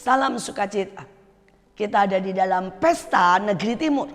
Salam sukacita. Kita ada di dalam pesta negeri timur.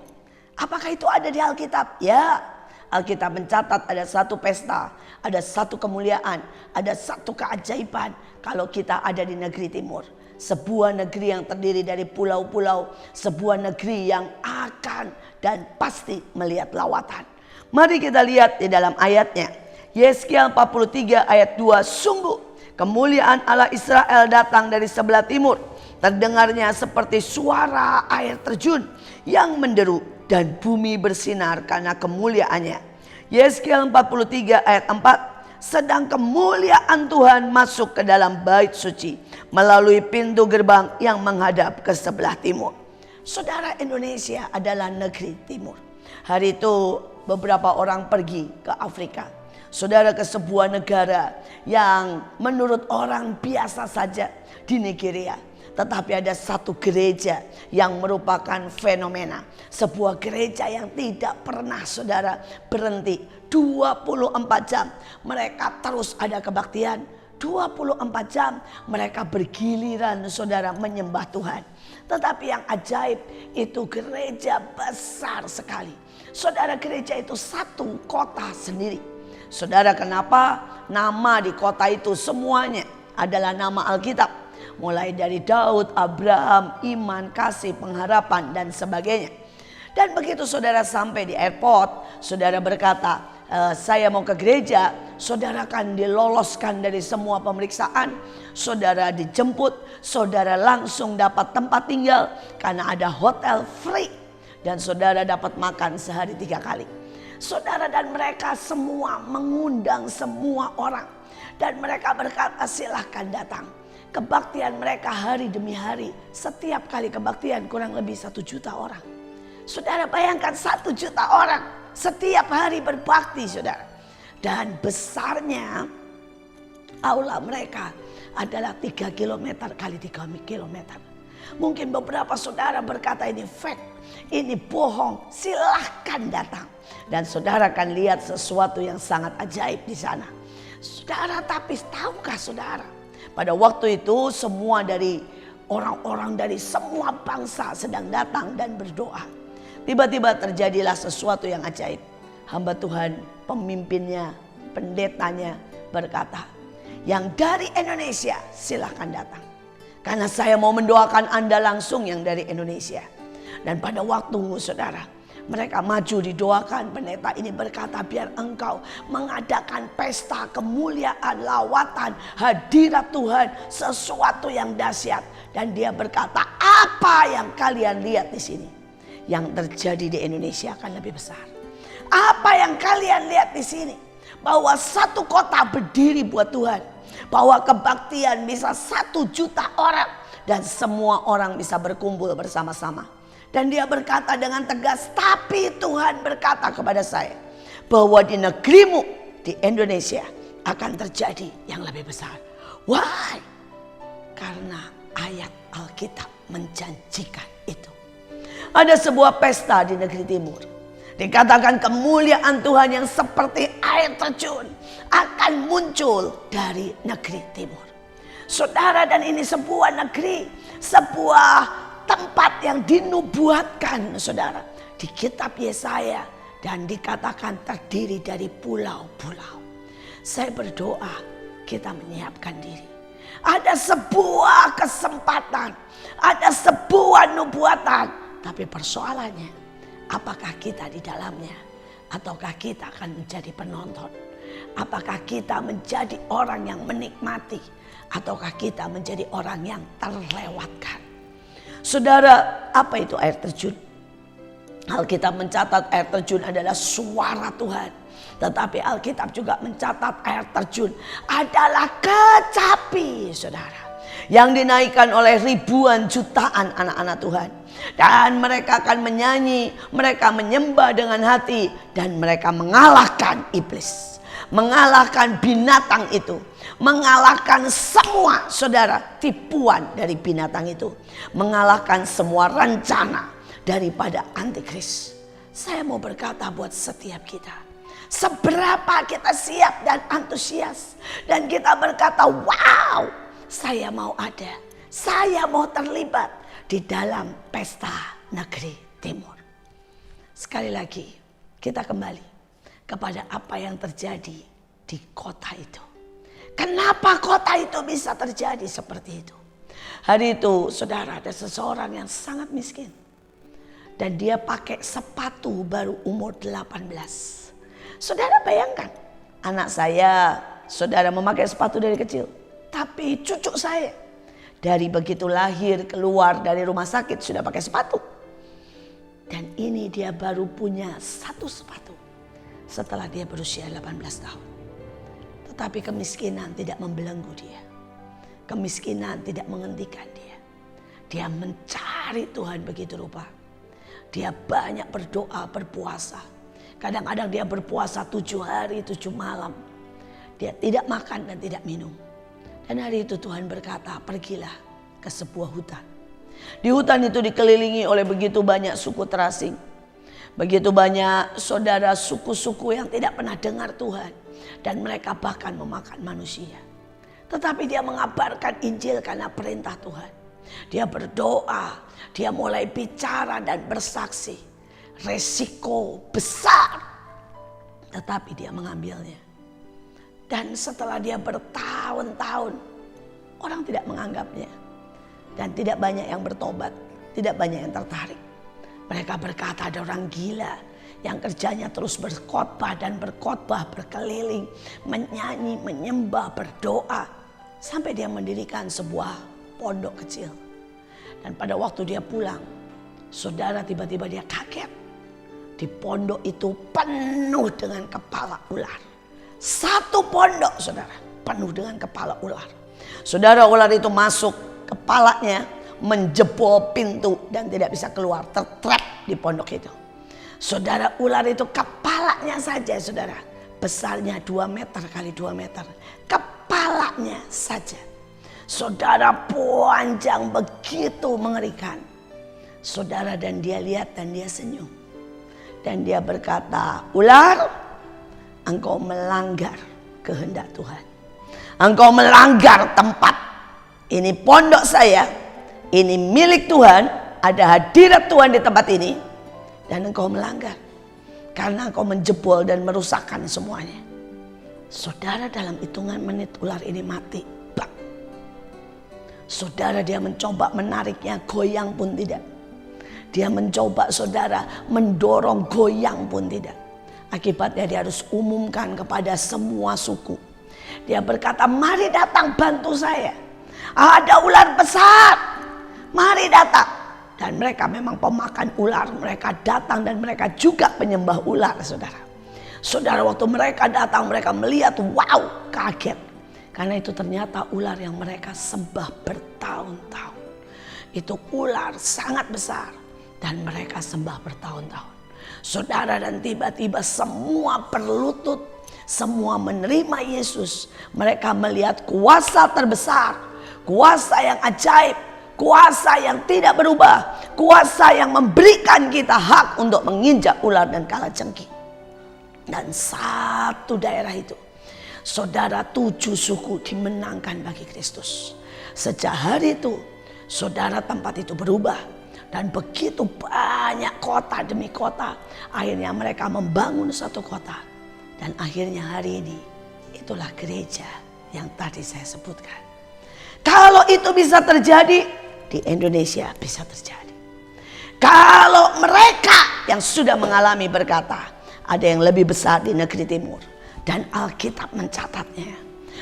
Apakah itu ada di Alkitab? Ya, Alkitab mencatat ada satu pesta, ada satu kemuliaan, ada satu keajaiban kalau kita ada di negeri timur. Sebuah negeri yang terdiri dari pulau-pulau, sebuah negeri yang akan dan pasti melihat lawatan. Mari kita lihat di dalam ayatnya. Yeskiel 43 ayat 2. Sungguh kemuliaan Allah Israel datang dari sebelah timur. Terdengarnya seperti suara air terjun yang menderu dan bumi bersinar karena kemuliaannya. Yeskiel 43 ayat 4. Sedang kemuliaan Tuhan masuk ke dalam bait suci melalui pintu gerbang yang menghadap ke sebelah timur. Saudara, Indonesia adalah negeri timur. Hari itu beberapa orang pergi ke Afrika. Saudara, ke sebuah negara yang menurut orang biasa saja di Nigeria. Tetapi ada satu gereja yang merupakan fenomena. Sebuah gereja yang tidak pernah saudara berhenti. 24 jam mereka terus ada kebaktian. 24 jam mereka bergiliran saudara menyembah Tuhan. Tetapi yang ajaib itu gereja besar sekali. Saudara, gereja itu satu kota sendiri. Saudara, kenapa nama di kota itu semuanya adalah nama Alkitab? Mulai dari Daud, Abraham, iman, kasih, pengharapan dan sebagainya. Dan begitu saudara sampai di airport, saudara berkata, saya mau ke gereja. Saudara akan diloloskan dari semua pemeriksaan. Saudara dijemput, saudara langsung dapat tempat tinggal karena ada hotel free. Dan saudara dapat makan sehari 3 kali. Saudara, dan mereka semua mengundang semua orang. Dan mereka berkata, silahkan datang. Kebaktian mereka hari demi hari. Setiap kali kebaktian kurang lebih 1 juta orang. Saudara, bayangkan 1 juta orang setiap hari berbakti, saudara. Dan besarnya aula mereka adalah 3 km kali 3 km. Mungkin beberapa saudara berkata ini fake, ini bohong. Silahkan datang. Dan saudara akan lihat sesuatu yang sangat ajaib di sana. Saudara, tapi tahukah saudara? Pada waktu itu semua dari orang-orang dari semua bangsa sedang datang dan berdoa. Tiba-tiba terjadilah sesuatu yang ajaib. Hamba Tuhan, pemimpinnya, pendetanya berkata, yang dari Indonesia silahkan datang. Karena saya mau mendoakan Anda langsung yang dari Indonesia. Dan pada waktu saudara, mereka maju didoakan. Pendeta ini berkata, biar engkau mengadakan pesta kemuliaan, lawatan, hadirat Tuhan, sesuatu yang dahsyat. Dan dia berkata, apa yang kalian lihat di sini, yang terjadi di Indonesia akan lebih besar. Apa yang kalian lihat di sini, bahwa satu kota berdiri buat Tuhan, bahwa kebaktian bisa 1 juta orang dan semua orang bisa berkumpul bersama-sama. Dan dia berkata dengan tegas, tapi Tuhan berkata kepada saya bahwa di negerimu, di Indonesia akan terjadi yang lebih besar. Why? Karena ayat Alkitab menjanjikan itu. Ada sebuah pesta di negeri timur. Dikatakan kemuliaan Tuhan yang seperti air terjun akan muncul dari negeri timur. Saudara, dan ini sebuah negeri, sebuah tempat yang dinubuatkan saudara di kitab Yesaya, dan dikatakan terdiri dari pulau-pulau. Saya berdoa kita menyiapkan diri. Ada sebuah kesempatan, ada sebuah nubuatan, tapi persoalannya apakah kita di dalamnya, ataukah kita akan menjadi penonton? Apakah kita menjadi orang yang menikmati, ataukah kita menjadi orang yang terlewatkan? Saudara, apa itu air terjun? Alkitab mencatat air terjun adalah suara Tuhan. Tetapi Alkitab juga mencatat air terjun adalah kecapi, saudara. Yang dinaikkan oleh ribuan jutaan anak-anak Tuhan. Dan mereka akan menyanyi, mereka menyembah dengan hati. Dan mereka mengalahkan iblis. Mengalahkan binatang itu. Mengalahkan semua saudara tipuan dari binatang itu. Mengalahkan semua rencana daripada antikris. Saya mau berkata buat setiap kita, seberapa kita siap dan antusias, dan kita berkata, wow, saya mau ada, Saya mau terlibat di dalam pesta negeri timur. Sekali lagi kita kembali kepada apa yang terjadi di kota itu. Kenapa kota itu bisa terjadi seperti itu? Hari itu saudara, ada seseorang yang sangat miskin. Dan dia pakai sepatu baru umur 18. Saudara bayangkan, anak saya, saudara memakai sepatu dari kecil. Tapi cucu saya, dari begitu lahir keluar dari rumah sakit sudah pakai sepatu. Dan ini dia baru punya satu sepatu setelah dia berusia 18 tahun. Tetapi kemiskinan tidak membelenggu dia. Kemiskinan tidak menghentikan dia. Dia mencari Tuhan begitu rupa. Dia banyak berdoa, berpuasa. Kadang-kadang dia berpuasa 7 hari, 7 malam. Dia tidak makan dan tidak minum. Dan hari itu Tuhan berkata, pergilah ke sebuah hutan. Di hutan itu dikelilingi oleh begitu banyak suku terasing. Begitu banyak saudara suku-suku yang tidak pernah dengar Tuhan. Dan mereka bahkan memakan manusia. Tetapi dia mengabarkan Injil karena perintah Tuhan. Dia berdoa, dia mulai bicara dan bersaksi. Resiko besar, tetapi dia mengambilnya. Dan setelah dia bertahun-tahun, orang tidak menganggapnya. Dan tidak banyak yang bertobat, tidak banyak yang tertarik. Mereka berkata ada orang gila yang kerjanya terus berkhotbah dan berkhotbah, berkeliling, menyanyi, menyembah, berdoa. Sampai dia mendirikan sebuah pondok kecil. Dan pada waktu dia pulang, saudara, tiba-tiba dia kaget. Di pondok itu penuh dengan kepala ular. Satu pondok saudara penuh dengan kepala ular. Saudara, ular itu masuk, kepalanya menjebol pintu dan tidak bisa keluar, tertrap di pondok itu. Saudara, ular itu kepalanya saja saudara, besarnya 2 meter kali 2 meter. Kepalanya saja. Saudara, panjang begitu mengerikan. Saudara, dan dia lihat dan dia senyum. Dan dia berkata, ular, engkau melanggar kehendak Tuhan. Engkau melanggar tempat. Ini pondok saya. Ini milik Tuhan. Ada hadirat Tuhan di tempat ini. Dan engkau melanggar. Karena engkau menjebol dan merusakkan semuanya. Saudara, dalam hitungan menit ular ini mati. Bang. Saudara, dia mencoba menariknya, goyang pun tidak. Dia mencoba saudara mendorong, goyang pun tidak. Akibatnya dia harus umumkan kepada semua suku. Dia berkata, mari datang bantu saya. Ada ular besar, mari datang. Dan mereka memang pemakan ular. Mereka datang dan mereka juga penyembah ular saudara. Saudara, waktu mereka datang mereka melihat, wow, kaget. Karena itu ternyata ular yang mereka sembah bertahun-tahun. Itu ular sangat besar. Dan mereka sembah bertahun-tahun. Saudara, dan tiba-tiba semua berlutut. Semua menerima Yesus. Mereka melihat kuasa terbesar. Kuasa yang ajaib. Kuasa yang tidak berubah. Kuasa yang memberikan kita hak untuk menginjak ular dan kalajengking. Dan satu daerah itu, saudara, 7 suku dimenangkan bagi Kristus. Sejak hari itu, saudara, tempat itu berubah. Dan begitu banyak kota demi kota. Akhirnya mereka membangun satu kota. Dan akhirnya hari ini itulah gereja yang tadi saya sebutkan. Kalau itu bisa terjadi, di Indonesia bisa terjadi. Kalau mereka yang sudah mengalami berkata, ada yang lebih besar di negeri timur. Dan Alkitab mencatatnya.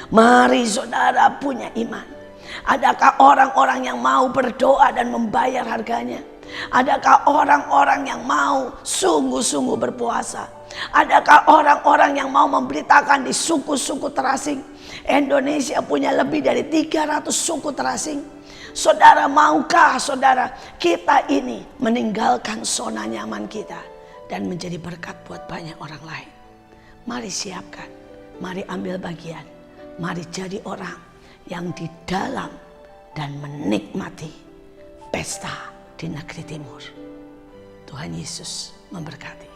Mari saudara punya iman. Adakah orang-orang yang mau berdoa dan membayar harganya? Adakah orang-orang yang mau sungguh-sungguh berpuasa? Adakah orang-orang yang mau memberitakan di suku-suku terasing? Indonesia punya lebih dari 300 suku terasing. Saudara, maukah saudara kita ini meninggalkan zona nyaman kita dan menjadi berkat buat banyak orang lain? Mari siapkan, mari ambil bagian, mari jadi orang yang di dalam dan menikmati pesta di negeri timur. Tuhan Yesus memberkati.